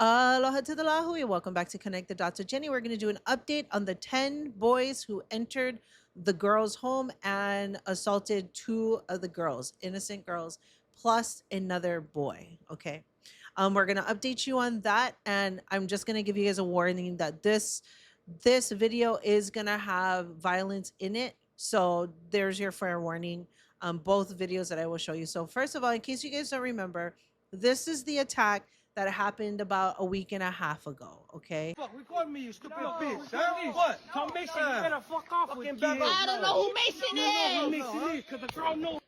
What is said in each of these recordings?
Aloha to the Lahui. Welcome back to Connect the Dots with Jenny. We're going to do an update on the 10 boys who entered the girls' home and assaulted two of the girls, innocent girls, plus another boy. Okay. We're going to update you on that. And I'm just going to give you guys a warning that this video is going to have violence in it. So there's your fair warning. Both videos that I will show you. So first of all, in case you guys don't remember, this is the attack that happened about a week and a half ago, okay? Fuck, record me, you stupid bitch. Huh? What? Tell Mason you better fuck off with kids. I don't know who Mason is. Mason is, because the girl knows.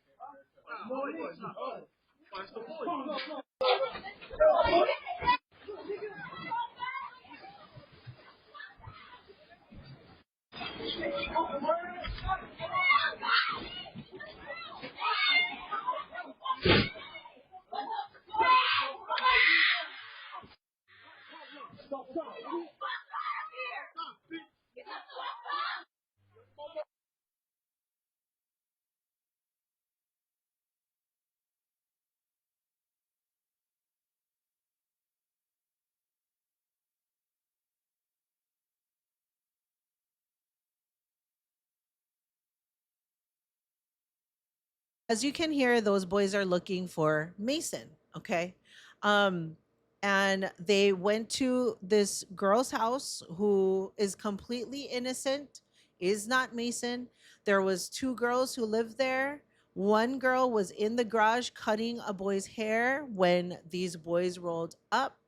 As you can hear, those boys are looking for Mason, okay? Um, and they went to this girl's house who is completely innocent, is not Mason. There was two girls who lived there. One girl was in the garage cutting a boy's hair when these boys rolled up.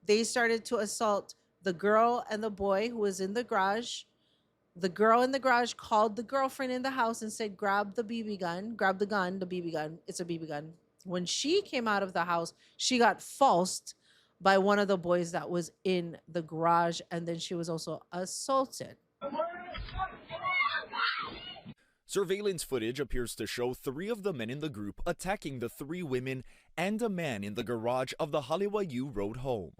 They started to assault the girl and the boy who was in the garage. The girl in the garage called the girlfriend in the house and said, grab the BB gun, grab the gun, the BB gun. It's a BB gun. When she came out of the house, she got falsed by one of the boys that was in the garage. And then she was also assaulted. Surveillance footage appears to show three of the men in the group attacking the three women and a man in the garage of the Halewayu Road home.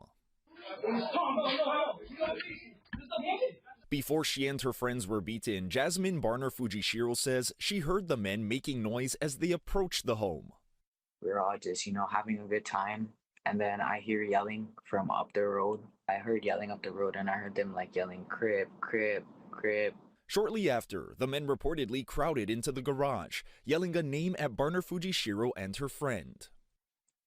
Before she and her friends were beaten, Jasmine Barner Fujishiro says she heard the men making noise as they approached the home. We were all just, having a good time. And then I hear yelling from up the road. I heard yelling up the road and I heard them yelling, crib, crib, crib. Shortly after, the men reportedly crowded into the garage, yelling a name at Barner Fujishiro and her friend.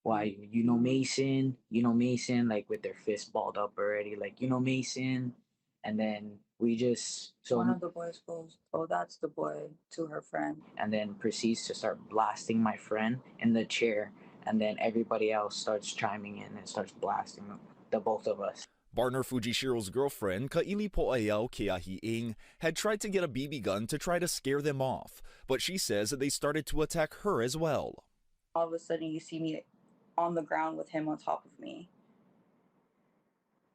Why, Mason, with their fist balled up already, Mason. And then we just... One of the boys goes, oh, that's the boy, to her friend. And then proceeds to start blasting my friend in the chair. And then everybody else starts chiming in and starts blasting the both of us. Barner Fujishiro's girlfriend, Kaili Po'ayao Keahi'ing, had tried to get a BB gun to try to scare them off, but she says that they started to attack her as well. All of a sudden, you see me on the ground with him on top of me.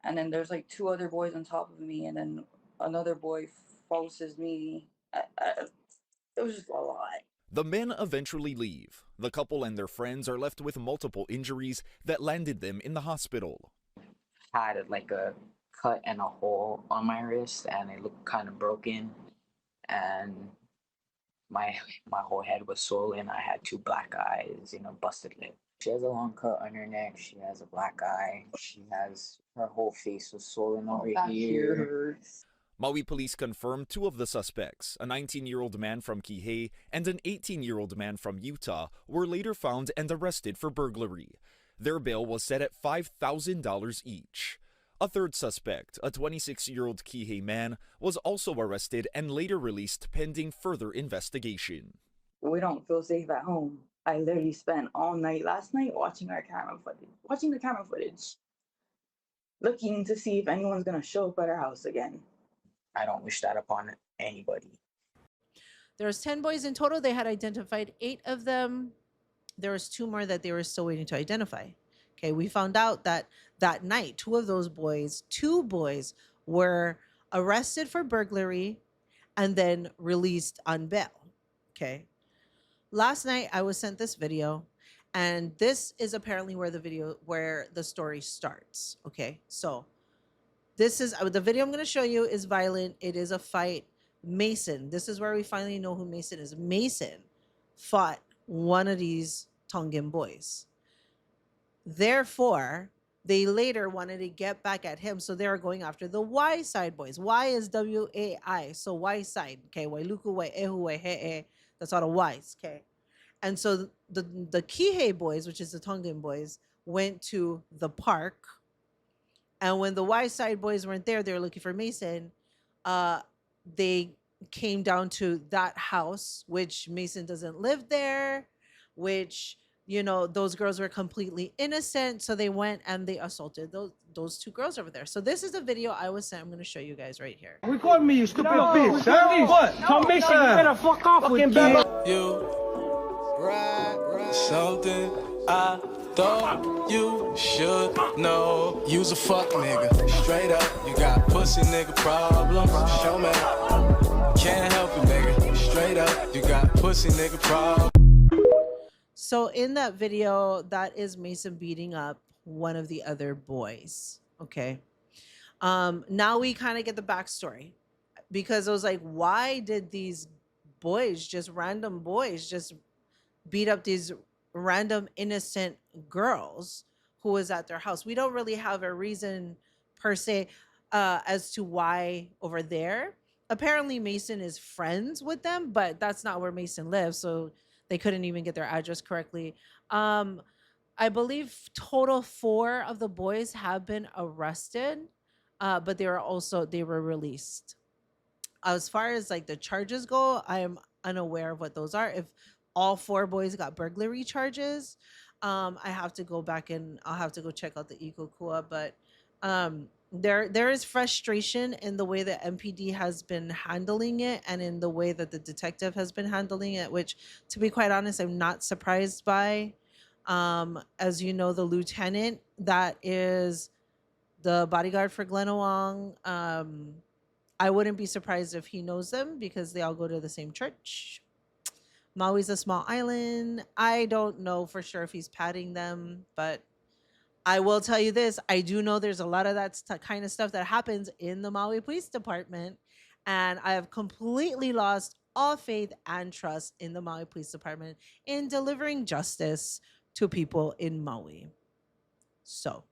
And then there's two other boys on top of me, and then another boy forces me. It was just a lot. The men eventually leave. The couple and their friends are left with multiple injuries that landed them in the hospital. Had a cut and a hole on my wrist, and it looked kind of broken, and my whole head was swollen. I had two black eyes, busted lip. She has a long cut on her neck. She has a black eye. Her whole face was swollen over here. Maui police confirmed two of the suspects, a 19-year-old man from Kihei and an 18-year-old man from Utah, were later found and arrested for burglary. Their bail was set at $5,000 each. A third suspect, a 26-year-old Kihei man, was also arrested and later released pending further investigation. We don't feel safe at home. I literally spent all night last night watching the camera footage, looking to see if anyone's going to show up at our house again. I don't wish that upon anybody. There was 10 boys in total. They had identified 8 of them. There was 2 more that they were still waiting to identify. Okay, we found out that night, 2 of those boys, 2 boys were arrested for burglary and then released on bail. Okay. Last night, I was sent this video, and this is apparently where the story starts. Okay, so this is the video I'm going to show you is violent. It is a fight. Mason, this is where we finally know who Mason is. Mason fought one of these Tongan boys. Therefore, they later wanted to get back at him, so they were going after the Y side boys. Y is WAI, so Y side. Okay, Wailuku, Wai'ehu, Waihe'e. That's all the Y's. Okay, and so the Kihei boys, which is the Tongan boys, went to the park, and when the Y side boys weren't there, they were looking for Mason. Uh, they came down to that house, which Mason doesn't live there, which those girls were completely innocent. So they went and they assaulted those two girls over there. So this is a video I was sent. I'm going to show you guys right here. Record me, you stupid bitch. Huh? What? Tom Mason, you better fuck off with me. You something I thought you should know. You's a fuck nigga. Straight up, you got pussy nigga problems. Show me. Can't help it, nigga. Straight up, you got pussy nigga problems. So in that video, that is Mason beating up one of the other boys. Okay. Now we kind of get the backstory, because it was like, why did these boys, just random boys, just beat up these random innocent girls who was at their house? We don't really have a reason per se as to why over there. Apparently Mason is friends with them, but that's not where Mason lives, so they couldn't even get their address correctly. I believe total 4 of the boys have been arrested, but they were released. As far as like the charges go, I am unaware of what those are. If all 4 boys got burglary charges, I have to go back and I'll have to go check out the Ikokua. But there is frustration in the way that MPD has been handling it, and in the way that the detective has been handling it, which, to be quite honest, I'm not surprised by. As you know, the lieutenant that is the bodyguard for Glenn Wong, I wouldn't be surprised if he knows them, because they all go to the same church. Maui's a small island. I don't know for sure if he's patting them, but I will tell you this. I do know there's a lot of that kind of stuff that happens in the Maui Police Department, and I have completely lost all faith and trust in the Maui Police Department in delivering justice to people in Maui. So,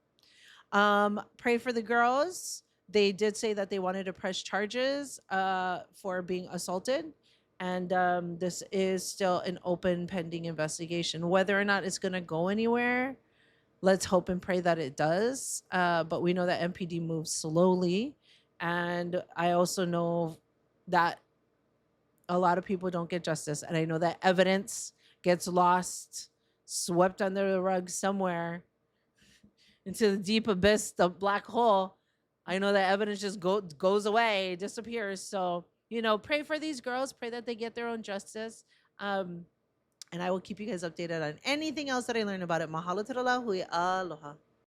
pray for the girls. They did say that they wanted to press charges for being assaulted. And this is still an open pending investigation. Whether or not it's going to go anywhere, let's hope and pray that it does. But we know that MPD moves slowly. And I also know that a lot of people don't get justice. And I know that evidence gets lost, swept under the rug somewhere into the deep abyss, the black hole. I know that evidence just goes away, disappears. So, pray for these girls. Pray that they get their own justice. And I will keep you guys updated on anything else that I learn about it. Mahalo te aloha.